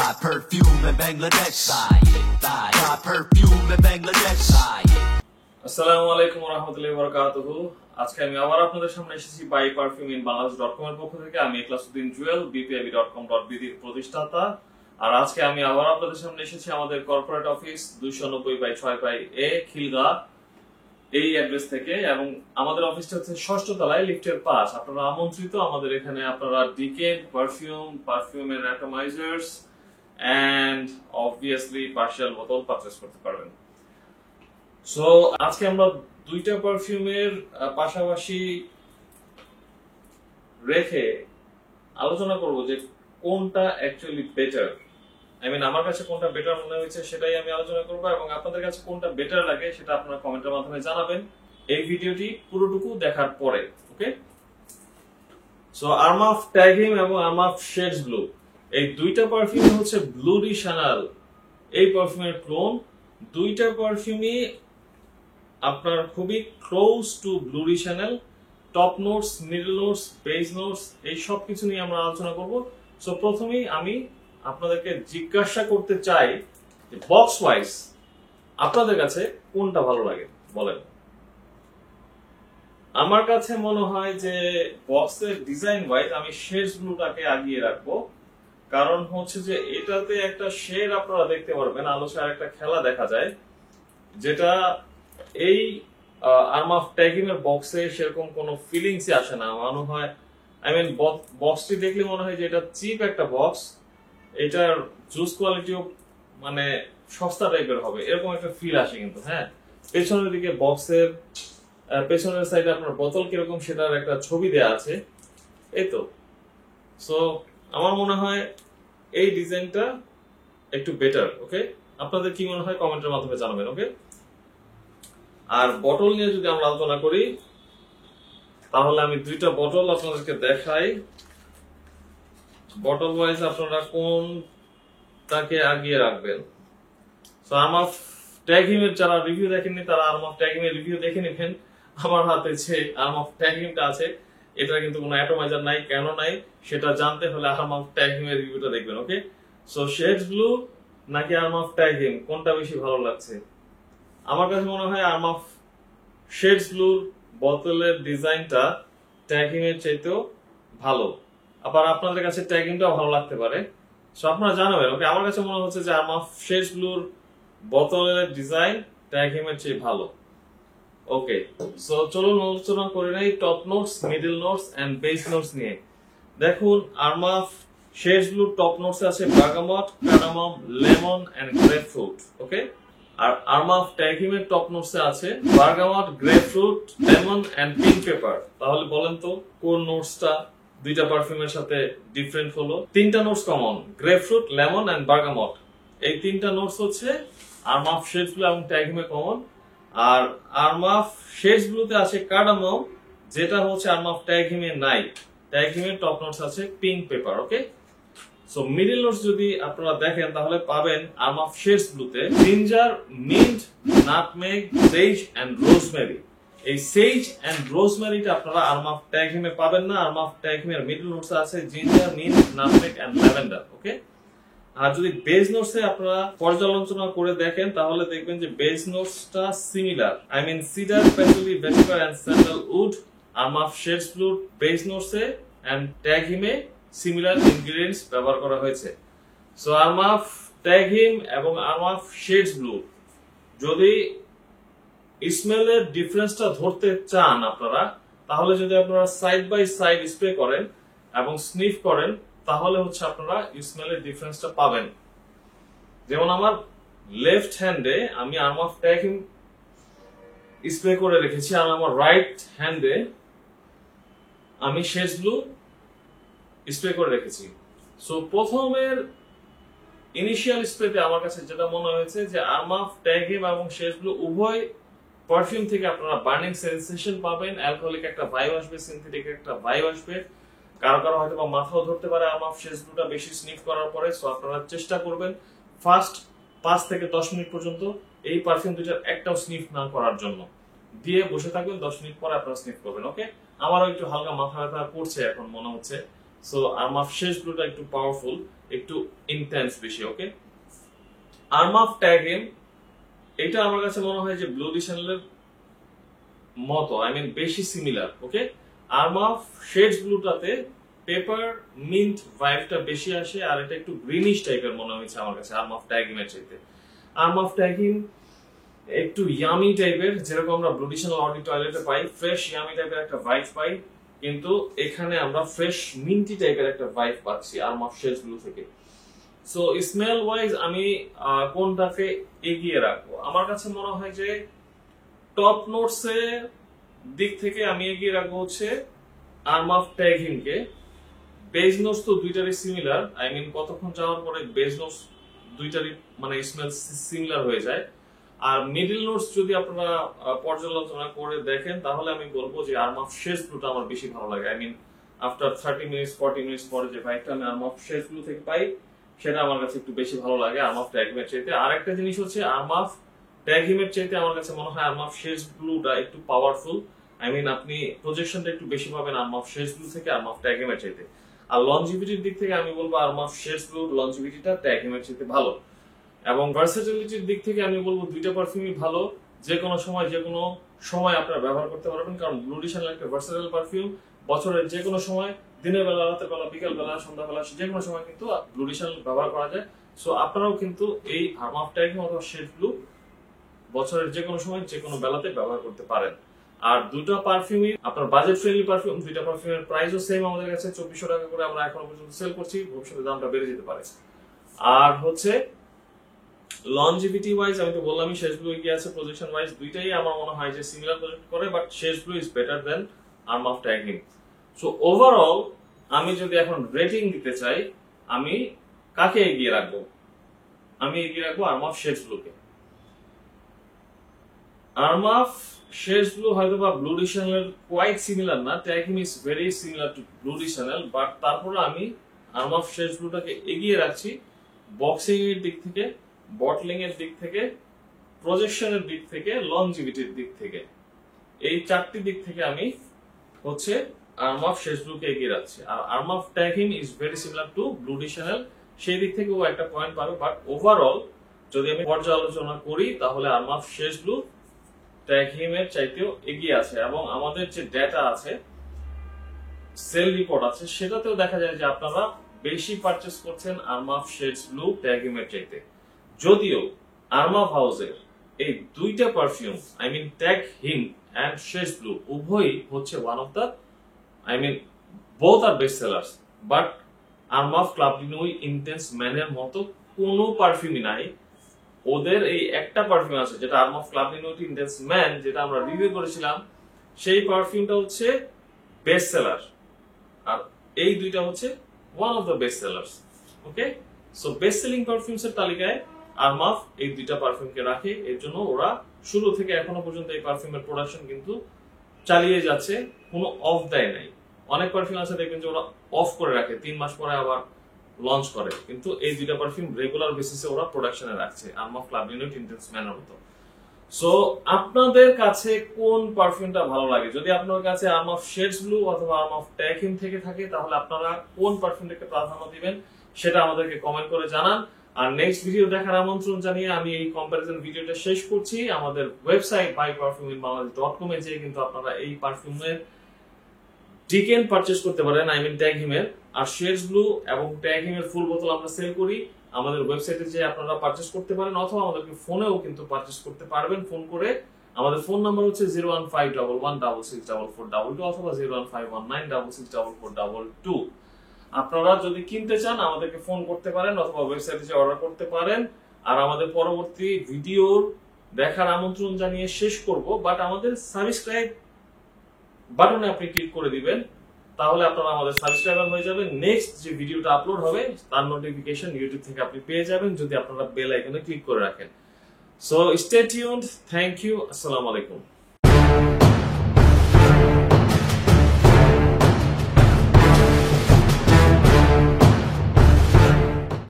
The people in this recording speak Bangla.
Buy perfume in Bangladesh. Buy perfume in Bangladesh. আসসালামু আলাইকুম ওয়া রাহমাতুল্লাহি ওয়া বারাকাতুহু। আজকে আমি আবার আপনাদের সামনে এসেছি বাই পারফিউম ইন বাংলাদেশ.com এর পক্ষ থেকে। আমি ইখলাসউদ্দিন জুয়েল, bpib.com.bd এর প্রতিষ্ঠাতা। আর আজকে আমি আবার আপনাদের সামনে এসেছি আমাদের কর্পোরেট অফিস 290/6 খিলগা এই অ্যাড্রেস থেকে, এবং আমাদের অফিসটা হচ্ছে 6ষ্ঠ তলায়, লিফটের পাশ। আপনারা আমন্ত্রিত। আমাদের এখানে আপনারা ডিকেড পারফিউমের অ্যাটমাইজার্স এন্ড অবভিয়াসলি পার্শিয়াল বোতল পারচেজ করতে পারবেন। সো আজকে আমরা দুইটা পারফিউমের পাশাপাশি রেখে আলোচনা করব যে কোনটা অ্যাকচুয়ালি বেটার। আমার কাছে কোনটা বেটার মনে হয়েছে সেটাই আমি আলোচনা করব, এবং আপনাদের কাছে কোনটা বেটার লাগে সেটা আপনারা কমেন্টের মাধ্যমে জানাবেন এই ভিডিওটি পুরোটুকু দেখার পরে। ওকে, সো আর্মাফ ট্যাগিং এবং আর্মাফ শেডস ব্লু, এই দুইটা পারফিউম হচ্ছে ব্লু ডি শ্যানেল এই পারফিউমের ক্লোন। দুইটা পারফিউমই আপনার খুবই close two blue D channel. Top notes, middle notes, base notes, এই সব কিছু নিয়ে আমরা আলোচনা করব। সো প্রথমেই আমি আপনাদেরকে জিজ্ঞাসা করতে চাই যে বক্স ওয়াইজ আপনাদের কাছে কোনটা ভালো লাগে বলেন। আমার কাছে মনে হয় যে বক্সের ডিজাইন ওয়াইজ আমি শেডস ব্লুটাকে আগিয়ে রাখবো, কারণ হচ্ছে যে এটাতে একটা শেড আপনারা দেখতে পারবেন, আলোচনা একটা খেলা দেখা যায়, যেটা এই আর্মাফ ট্যাগিং এর বক্সে সেরকম কোনো ফিলিংসই আসে না। মনে হয় বক্সটি দেখলে মনে হয় যে এটা চিপ একটা বক্স, এটার জুস কোয়ালিটিও মানে সস্তা টাইপের হবে, এরকম একটা ফিল আসে। কিন্তু হ্যাঁ, পেছনের দিকে বক্সের পেছনের সাইডে আপনার বোতল কিরকম সেটার একটা ছবি দেয়া আছে, এই তো। সো আমার মনে হয় এই ডিজাইনটা একটু বেটার। ওকে, আপনাদের কি মনে হয় কমেন্টের মাধ্যমে জানাবেন। ওকে, আর বটল নিয়ে যদি আমরা আলোচনা করি তাহলে আমি দুইটা বটল আপনাদেরকে দেখাই। বটল ওয়াইজ আপনারা কোনটাকে আগিয়ে রাখবেন। সো আর্মাফ ট্যাগিং এর যারা রিভিউ দেখেননি তারা আর্মাফ ট্যাগিং এর রিভিউ দেখে নেবেন। আমার হাতে যে আর্মাফ ট্যাগিংটা আছে এটা কিন্তু কোনো অ্যাটমাইজার নাই, কেন নাই সেটা জানতে হলে আর্মাফ ট্যাগিং এর রিভিউটা দেখবেন। ওকে, সো শেডস ব্লু নাকি আর্মাফ ট্যাগিং, কোনটা বেশি ভালো লাগছে? আমার কাছে মনে হয় আর্মাফ শেডস ব্লুর বোতলের ডিজাইনটা ট্যাগিং এর চাইতেও ভালো। আবার আপনাদের কাছে ট্যাগিংটাও ভালো লাগতে পারে, সো আপনারা জানাবেন। ওকে, আমার কাছে মনে হচ্ছে যে আর্মাফ শেডস ব্লুর বোতলের ডিজাইন ট্যাগিং এর চেয়ে ভালো। ওকে, সো চলুন আলোচনা করে নেই top notes, middle notes and base notes নিয়ে। দেখুন, আর্মাফ শেডস ব্লুর টপ নোটস আছে bergamot, cardamom, lemon and grapefruit. Okay, আর আর্মাফ ট্যাগিং এর টপ নোটসে আছে bergamot, grapefruit, lemon and pink pepper. তাহলে বলেন তো কোন নোটসটা দুইটা পারফিউমের সাথে ডিফারেন্ট হলো? তিনটা notes common, grapefruit, lemon and bergamot. এই তিনটা নোটস হচ্ছে আর্মাফ শেডস ব্লু এবং ট্যাগিং এ কমন। আর আর্মাফ শেডস ব্লুতে আছে কার্ডামম, যেটা হচ্ছে আর্মাফ ট্যাগিং এ নাই। ট্যাগিং এর টপ নোটস আছে pink pepper. Okay, so middle notes যদি আপনারা দেখেন তাহলে পাবেন আর্মাফ শেডস ব্লুতে ginger, mint, nutmeg, sage and rosemary. এই সেজ এন্ড রোজমেরিটা আপনারা আর্মাফ ট্যাগিং এ পাবেন না। আর্মাফ ট্যাগিং এর মিডল নোটস আছে ginger, mint, nutmeg and lavender. Okay, আর যদি বেস নোটসে আপনারা পর্যালোচনা করে দেখেন তাহলে দেখবেন যে বেস নোটসটা similar. Cedar, patchouli, vetiver and sandalwood Armaf shades ব্লুর বেস নোটসে এন্ড ট্যাগিং এ সিমিলার ইনগ্রেডিয়েন্টস ব্যবহার করা হয়েছে। সো আর্মাফ ট্যাগিং এবং আর্মাফ শেডস ব্লু যদি স্মেলের ডিফারেন্সটা ধরতে চান আপনারা, তাহলে যদি আপনারা সাইড বাই সাইড স্প্রে করেন এবং স্নিফ করেন তাহলে হচ্ছে আপনারা স্মেলের ডিফারেন্সটা পাবেন। যেমন আমার লেফট হ্যান্ডে আমি আর্মাফ ট্যাগিং স্প্রে করে রেখেছি, আর আমার রাইট হ্যান্ডে আমি শেডস ব্লু স্প্রে করে রেখেছি। সো প্রথমের ইনিশিয়াল স্প্রেতে আমার কাছে যেটা মনে হয়েছে যে আর্মাফ ট্যাগিং এবং শেডস ব্লু উভয় পারফিউম থেকে আপনারা বার্নিং সেন্সেশন পাবেন, অ্যালকোহলিক একটা ভাইব আসবে, সিনথেটিক একটা ভাইব আসবে। কারো কারো হয়তো বা মাথাও ধরতে পারে আর্মাফ শেডস ব্লুটা বেশি স্নিফ করার পরে। সো আপনারা চেষ্টা করবেন ফার্স্ট 5 থেকে 10 মিনিট পর্যন্ত এই পারফিউম দুইটার একটাও স্নিফ না করার জন্য দিয়ে বসে থাকবেন। 10 মিনিট পরে আপনারা স্নিফ করবেন। ওকে, আমারও একটু হালকা মাথা ব্যথা করছে এখন মনে হচ্ছে। সো আর্মাফ শেডস ব্লুটা একটু পাওয়ারফুল, একটু ইন্টেন্স বেশি। ওকে, আর্মাফ ট্যাগিম এটা আমার কাছে মনে হয় যে ব্লু ডিশানেলের মতো, আই মিন বেশি সিমিলার। ওকে, আর্মাফ শেডস ব্লুটাতে পেপার মিন্ট ভাইবটা বেশি আসে, আর এটা একটু গ্রিনিশ টাইপের মনে হয়েছে আমার কাছে আর্মাফ ট্যাগিমের চাইতে। আর্মাফ ট্যাগিম একটু ইয়ামি টাইপের, যেরকম আমরা ব্লু ডিশানেল অডি টয়লেটে পাই, ফ্রেশ ইয়ামি টাইপের একটা ভাইব পাই, কিন্তু এখানে আমরা ফ্রেশ মিন্টি টাইপের একটা ভাইব পাচ্ছি আর্মাফ শেডস ব্লু থেকে। সো স্মেল ওয়াইজ আমি কোনটাকে এগিয়ে রাখবো? আমার কাছে মনে হয় যে টপ নোটস এর দিক থেকে আমি এগিয়ে রাখবো হচ্ছে আর্মাফ ট্যাগিমকে। বেজ নোটস তো দুইটারই সিমিলার, আই মিন কতক্ষণ যাওয়ার পরে বেজ নোটস দুইটারই মানে স্মেল সিমিলার হয়ে যায়। আর মিডল নোটস যদি আপনারা পর্যালোচনা করে দেখেন তাহলে আমি বলবো যে আর্মাফ শেডস ব্লুটা আমার বেশি ভালো লাগে। I mean after 30 minutes 40 minutes পরে যে ভাইবটা আমি আর্মাফ শেডস ব্লু থেকে পাই সেটা আমার কাছে একটু বেশি ভালো লাগে আর্মাফ ট্যাগিমের চাইতে। আর একটা জিনিস হচ্ছে আর্মাফ ট্যাগিমের চাইতে আমার কাছে মনে হয় আর্মাফ শেডস ব্লুটা একটু পাওয়ারফুল। আই মিন আপনি প্রজেকশনটা একটু বেশি পাবেন আর্মাফ শেডস ব্লু থেকে আর্মাফ ট্যাগিমের চাইতে। আর লনজিভিটির দিক থেকে আমি বলবো আর্মাফ শেডস ব্লুর লনজিভিটিটা ট্যাগিমের চাইতে ভালো। এবং ভার্সেটিলিটির দিক থেকে আমি বলবো দুইটা পারফিউমই ভালো, যে কোনো সময় আপনারা ব্যবহার করতে পারবেন, কারণ ব্লু ডিশানেল একটা ভার্সেটাইল পারফিউম। বছরের যে কোনো সময়, দিনের বেলা, রাতের বেলা, বিকেল বেলা, সন্ধ্যাবেলা, যে কোনো সময় কিন্তু ব্লু ডিশানেল ব্যবহার করা যায়। সো আপনারাও কিন্তু এই আর্মাফ ট্যাগিম অথবা শেডস ব্লু বছরের যে কোনো সময় যে কোনো বেলাতে ব্যবহার করতে পারেন। আর দুটো পারফিউমই আপনার বাজেট ফ্রেন্ডলি পারফিউম, দুইটা পারফিউমের প্রাইসও সেম আমাদের কাছে 2400 টাকা করে আমরা এখনো পর্যন্ত সেল করছি, ভবিষ্যতে দামটা বেড়ে যেতে পারে। আর হচ্ছে লনজিভিটি ওয়াইজ আমি তো বললামই শেডস ব্লু এগিয়ে আছে, প্রজেকশন ওয়াইজ দুইটাই আমার মনে হয় যে সিমিলার প্রজেক্ট করে, but Shades Blue is better than Armaf Tag Him. So overall আমি যদি এখন রেটিং দিতে চাই, আমি কাকে এগিয়ে রাখবো? আমি এগিয়ে রাখবো আর্মাফ শেডস ব্লুকে। আর্মাফ শেডস ব্লু হয়তো বা ব্লু ডিশানেল কোয়াইট সিমিলার না, Tag Him is very similar to Bleu de Chanel, but তারপরে আমি আর্মাফ শেডস ব্লুটাকে এগিয়ে রাখছি বক্সিং এর দিক থেকে, বটলিং এর দিক থেকে, প্রজেকশনের দিক থেকে, লনজিভিটির দিক থেকে। এই চারটি দিক থেকে আমি হচ্ছে আর্মাফ শেডস ব্লুকে এগিয়ে রাখছি। আর Armaf Tag Him is very similar to Bleu de Chanel, সেই দিক থেকে ও একটা পয়েন্ট পাবে, বাট ওভারঅল যদি আমি পর্যালোচনা করি তাহলে আর্মাফ শেডস ব্লু ট্যাগিমের চাইতেও এগিয়ে আছে। এবং আমাদের যে ডেটা আছে, সেল রিপোর্ট আছে, সেটাতেও দেখা যায় যে আপনারা বেশি পারচেস করছেন আর্মাফ শেডস ব্লু ট্যাগিমের চাইতে। যদিও আর্মাফ হাউসের এই দুইটা perfume, I mean Tag Him and Shades Blue, উভয়ই হচ্ছে one of the, I mean both are best sellers, but Armaf Club de Nuit Intense ম্যানের মতো কোনো পারফিউমই নাই। ওদের এই একটা পারফিউম আছে যেটা আর্মাফ Club de Nuit intense man, যেটা আমরা রিভিউ করেছিলাম, সেই পারফিউমটা হচ্ছে বেস্ট সেলার, আর এই দুইটা হচ্ছে one of the best sellers. Okay, so best selling perfumes এর তালিকায় আর্মাফ এই দুইটা পারফিউমকে রাখে, এর জন্য ওরা শুরু থেকে এখনো পর্যন্ত এই পারফিউমের প্রোডাকশন কিন্তু চালিয়ে যাচ্ছে, কোনো অফ দেয় নাই। অনেক পারফিউম আছে দেখবেন যে ওরা অফ করে রাখে, 3 মাস পরে আবার লঞ্চ করে, কিন্তু এই দুইটা পারফিউম রেগুলার বেসিসে ওরা প্রোডাকশনে রাখছে আর্মাফ ক্লাব ডি নুই ইন্টেন্স ম্যানের মতো। সো আপনাদের কাছে কোন পারফিউমটা ভালো লাগে? যদি আপনার কাছে আর্মাফ শেডস ব্লু অথবা আর্মাফ ট্যাগহিম থেকে থাকে তাহলে আপনারা কোন পারফিউমটাকে প্রাধান্য দিবেন সেটা আমাদেরকে কমেন্ট করে জানান। আর নেক্সট ভিডিও দেখার আমন্ত্রণ জানিয়ে আমি এই কম্পারিজন ভিডিওটা শেষ করছি। আমাদের ওয়েবসাইট buyperfumein.com এ যেয়ে কিন্তু আপনারা এই পারফিউমের ডিকেন পারচেজ করতে পারেন, আই মিন ট্যাগহিমের। আর শেডস ব্লু এবং ট্যাগহিমের ফুল বোতল আমরা সেল করি, আমাদের ওয়েবসাইটে যে আপনারা পারচেজ করতে পারেন, অথবা আমাদেরকে ফোনেও কিন্তু পারচেজ করতে পারবেন ফোন করে। আমাদের ফোন নাম্বার হচ্ছে 01511664422 অথবা 01519664422। আপনারা যদি কিনতে চান আমাদেরকে ফোন করতে পারেন অথবা ওয়েবসাইটে যে অর্ডার করতে পারেন। আর আমাদের পরবর্তী ভিডিওর দেখার আমন্ত্রণ জানিয়ে শেষ করব, বাট আমাদের সাবস্ক্রাইব বাটনে আপনি ক্লিক করে দিবেন, তাহলে আপনারা আমাদের সাবস্ক্রাইবার হয়ে যাবেন। নেক্সট যে ভিডিওটা আপলোড হবে তার নোটিফিকেশন ইউটিউব থেকে আপনি পেয়ে যাবেন যদি আপনারা বেল আইকনে ক্লিক করে রাখেন। So stay tuned, thank you, আসসালামু আলাইকুম।